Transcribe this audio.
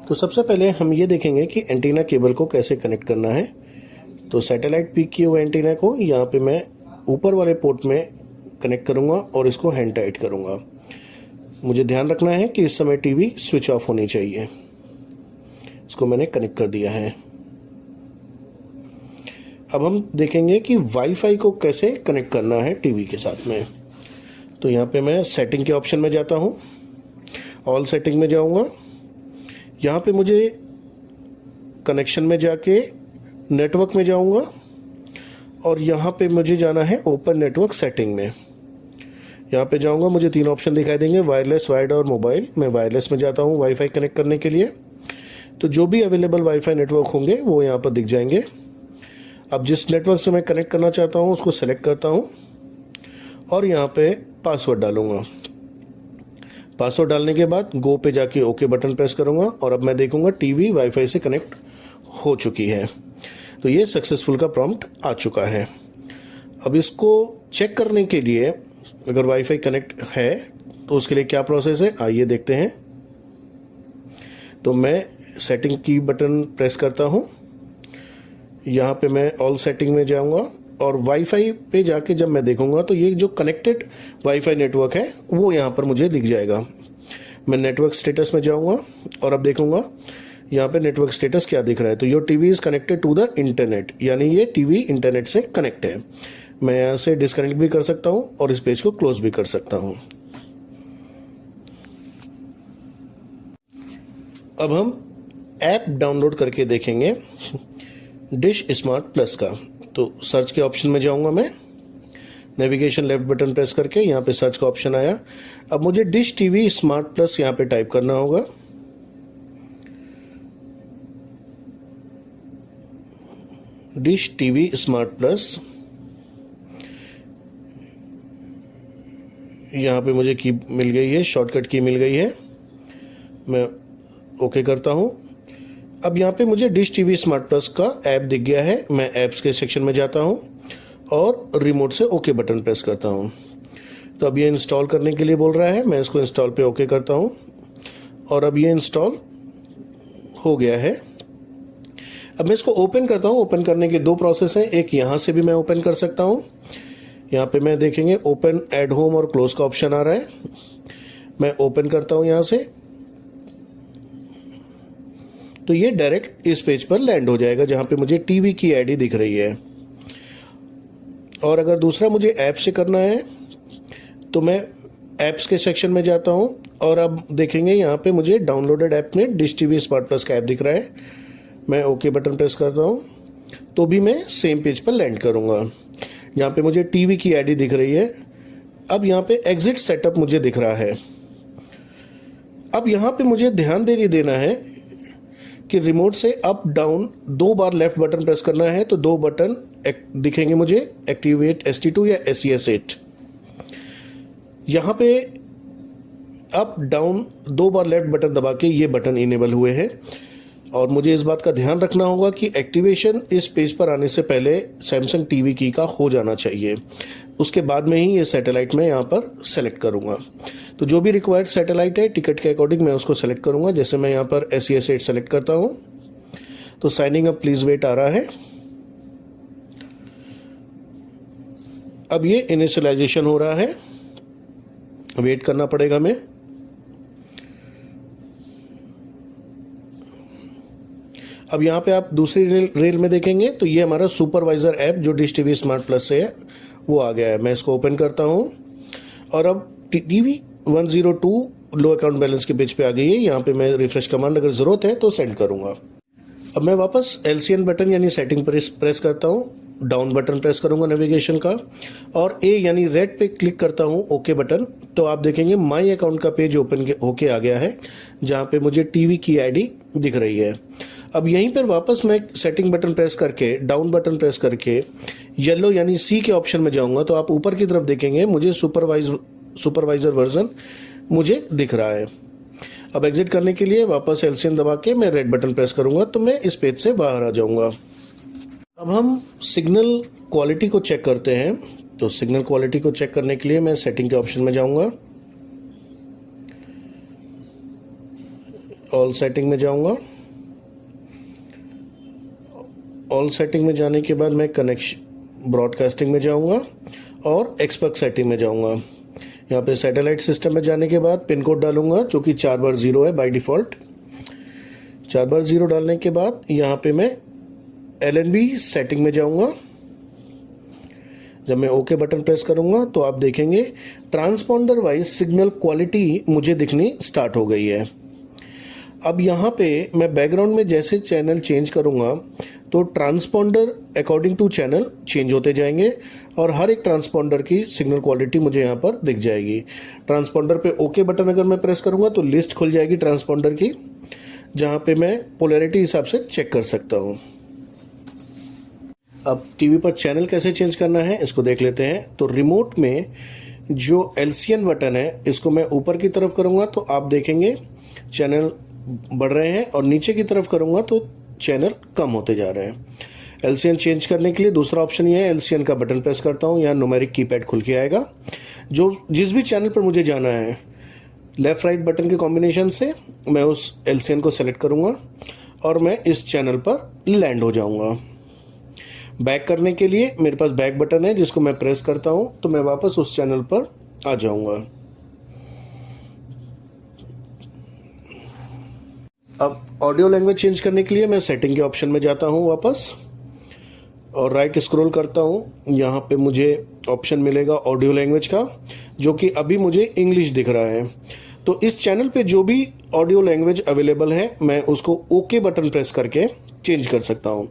तो सबसे पहले हम ये देखेंगे कि एंटीना केबल को कैसे कनेक्ट करना है। तो सैटेलाइट पिक किए हुए एंटीना को यहाँ पे मैं ऊपर वाले पोर्ट में कनेक्ट करूँगा और इसको हैंड टाइट करूँगा। मुझे ध्यान रखना है कि इस समय टीवी स्विच ऑफ होनी चाहिए। इसको मैंने कनेक्ट कर दिया है। अब हम देखेंगे कि वाईफाई को कैसे कनेक्ट करना है टीवी के साथ में। तो यहाँ पे मैं सेटिंग के ऑप्शन में जाता हूँ, ऑल सेटिंग में जाऊँगा। यहाँ पे मुझे कनेक्शन में जाके नेटवर्क में जाऊँगा और यहाँ पे मुझे जाना है ओपन नेटवर्क सेटिंग में। यहाँ पे जाऊँगा, मुझे 3 ऑप्शन दिखाई देंगे, वायरलेस, वायर्ड और मोबाइल। मैं वायरलेस में जाता हूँ वाईफाई कनेक्ट करने के लिए। तो जो भी अवेलेबल वाईफाई नेटवर्क होंगे वो यहाँ पर दिख जाएंगे। अब जिस नेटवर्क से मैं कनेक्ट करना चाहता हूँ उसको सेलेक्ट करता हूँ और यहाँ पे पासवर्ड डालूँगा। पासवर्ड डालने के बाद गो पे जाके ओके बटन प्रेस करूँगा और अब मैं देखूँगा टीवी वाईफाई से कनेक्ट हो चुकी है। तो ये सक्सेसफुल का प्रॉम्प्ट आ चुका है। अब इसको चेक करने के लिए अगर वाईफाई कनेक्ट है तो उसके लिए क्या प्रोसेस है आइए देखते हैं। तो मैं सेटिंग की बटन प्रेस करता हूँ। यहाँ पे मैं ऑल सेटिंग में जाऊँगा और वाईफाई पे जाके जब मैं देखूंगा तो ये जो कनेक्टेड वाईफाई नेटवर्क है वो यहाँ पर मुझे दिख जाएगा। मैं नेटवर्क स्टेटस में जाऊँगा और अब देखूंगा यहाँ पे नेटवर्क स्टेटस क्या दिख रहा है। तो your TV is connected to the internet, यानी ये टीवी इंटरनेट से कनेक्ट है। मैं यहाँ से डिस्कनेक्ट भी कर सकता हूँ और इस पेज को क्लोज भी कर सकता हूँ। अब हम ऐप डाउनलोड करके देखेंगे डिश स्मार्ट प्लस का। तो सर्च के ऑप्शन में जाऊंगा मैं, नेविगेशन लेफ्ट बटन प्रेस करके यहाँ पे सर्च का ऑप्शन आया। अब मुझे डिश टीवी स्मार्ट प्लस यहाँ पे टाइप करना होगा। डिश टीवी स्मार्ट प्लस, यहाँ पे मुझे की मिल गई है, शॉर्टकट की मिल गई है। मैं ओके करता हूँ। अब यहाँ पे मुझे डिश टीवी स्मार्ट प्लस का ऐप दिख गया है। मैं ऐप्स के सेक्शन में जाता हूँ और रिमोट से ओके बटन प्रेस करता हूँ। तो अब ये इंस्टॉल करने के लिए बोल रहा है, मैं इसको इंस्टॉल पे ओके करता हूँ और अब ये इंस्टॉल हो गया है। अब मैं इसको ओपन करता हूँ। ओपन करने के 2 प्रोसेस हैं, एक यहाँ से भी मैं ओपन कर सकता हूँ। यहाँ पे मैं देखेंगे ओपन एट होम और क्लोज का ऑप्शन आ रहा है। मैं ओपन करता हूँ यहाँ से, तो ये डायरेक्ट इस पेज पर लैंड हो जाएगा जहाँ पे मुझे टीवी की आईडी दिख रही है। और अगर दूसरा मुझे ऐप से करना है तो मैं ऐप्स के सेक्शन में जाता हूँ और अब देखेंगे यहाँ पे मुझे डाउनलोडेड ऐप में डिश टीवी स्मार्ट प्लस का ऐप दिख रहा है। मैं ओके बटन प्रेस करता हूँ तो भी मैं सेम पेज पर लैंड करूँगा। यहाँ पे मुझे टीवी की आईडी दिख रही है। अब यहाँ पे एग्जिट सेटअप मुझे दिख रहा है। अब यहाँ पे मुझे ध्यान देना है कि रिमोट से अप डाउन 2 बार लेफ्ट बटन प्रेस करना है। तो 2 बटन दिखेंगे मुझे, एक्टिवेट ST2 या SES8। यहाँ पे अप डाउन 2 बार लेफ्ट बटन दबा के ये बटन इनेबल हुए हैं और मुझे इस बात का ध्यान रखना होगा कि एक्टिवेशन इस पेज पर आने से पहले सैमसंग टीवी की का हो जाना चाहिए। उसके बाद में ही ये सैटेलाइट में यहाँ पर सेलेक्ट करूँगा। तो जो भी रिक्वायर्ड सैटेलाइट है टिकट के अकॉर्डिंग मैं उसको सेलेक्ट करूँगा। जैसे मैं यहाँ पर SES8 सेलेक्ट करता हूँ तो साइनिंग अप प्लीज़ वेट आ रहा है। अब ये इनिशियलाइजेशन हो रहा है, वेट करना पड़ेगा हमें। अब यहाँ पे आप दूसरी रेल में देखेंगे तो ये हमारा सुपरवाइजर ऐप जो डिश टीवी स्मार्ट प्लस से है वो आ गया है। मैं इसको ओपन करता हूँ और अब टीवी 102 लो अकाउंट बैलेंस के पेज पे आ गई है। यहाँ पे मैं रिफ्रेश कमांड अगर ज़रूरत है तो सेंड करूँगा। अब मैं वापस LCN बटन यानी सेटिंग प्रेस करता हूँ, डाउन बटन प्रेस करूँगा नेविगेशन का और A यानी रेड पे क्लिक करता हूँ ओके बटन। तो आप देखेंगे माई अकाउंट का पेज ओपन होके आ गया है जहाँ पे मुझे टीवी की आईडी दिख रही है। अब यहीं पर वापस मैं सेटिंग बटन प्रेस करके डाउन बटन प्रेस करके येलो यानी C के ऑप्शन में जाऊँगा तो आप ऊपर की तरफ देखेंगे मुझे सुपरवाइजर वर्जन मुझे दिख रहा है। अब एग्जिट करने के लिए वापस LCN दबा के मैं रेड बटन प्रेस करूंगा तो मैं इस पेज से बाहर आ जाऊंगा। अब हम सिग्नल क्वालिटी को चेक करते हैं। तो सिग्नल क्वालिटी को चेक करने के लिए मैं सेटिंग के ऑप्शन में जाऊंगा। ऑल सेटिंग में जाऊंगा। ऑल सेटिंग में जाने के बाद मैं कनेक्शन ब्रॉडकास्टिंग में जाऊंगा और एक्सपर्ट सेटिंग में जाऊंगा। यहाँ पे सैटेलाइट सिस्टम में जाने के बाद पिन कोड डालूंगा जो कि 4 बार 0 है बाय डिफ़ॉल्ट। 4 बार 0 डालने के बाद यहाँ पे मैं LNB सेटिंग में जाऊंगा। जब मैं ओके बटन प्रेस करूंगा तो आप देखेंगे ट्रांसपॉन्डर वाइज सिग्नल क्वालिटी मुझे दिखनी स्टार्ट हो गई है। अब यहाँ पे मैं बैकग्राउंड में जैसे चैनल चेंज करूंगा तो transponder according to channel change होते जाएंगे और हर एक ट्रांसपॉन्डर की सिग्नल क्वालिटी मुझे यहाँ पर दिख जाएगी। ट्रांसपॉन्डर पे ओके बटन अगर मैं प्रेस करूंगा तो लिस्ट खुल जाएगी ट्रांसपॉन्डर की, जहाँ पे मैं पोलैरिटी हिसाब से चेक कर सकता हूँ। अब टीवी पर चैनल कैसे चेंज करना है इसको देख लेते हैं। तो रिमोट में जो LCN बटन है इसको मैं ऊपर की तरफ करूंगा तो आप देखेंगे चैनल बढ़ रहे हैं और नीचे की तरफ करूंगा तो चैनल कम होते जा रहे हैं। LCN चेंज करने के लिए दूसरा ऑप्शन ये है, LCN का बटन प्रेस करता हूँ, यहाँ न्यूमेरिक कीपैड खुल के आएगा। जिस भी चैनल पर मुझे जाना है लेफ्ट राइट बटन के कॉम्बिनेशन से मैं उस LCN को सेलेक्ट करूंगा और मैं इस चैनल पर लैंड हो जाऊंगा। बैक करने के लिए मेरे पास बैक बटन है जिसको मैं प्रेस करता हूं तो मैं वापस उस चैनल पर आ जाऊंगा। अब ऑडियो लैंग्वेज चेंज करने के लिए मैं सेटिंग के ऑप्शन में जाता हूं वापस और राइट स्क्रॉल करता हूं। यहाँ पे मुझे ऑप्शन मिलेगा ऑडियो लैंग्वेज का, जो कि अभी मुझे इंग्लिश दिख रहा है। तो इस चैनल पे जो भी ऑडियो लैंग्वेज अवेलेबल है मैं उसको ओके बटन प्रेस करके चेंज कर सकता हूँ।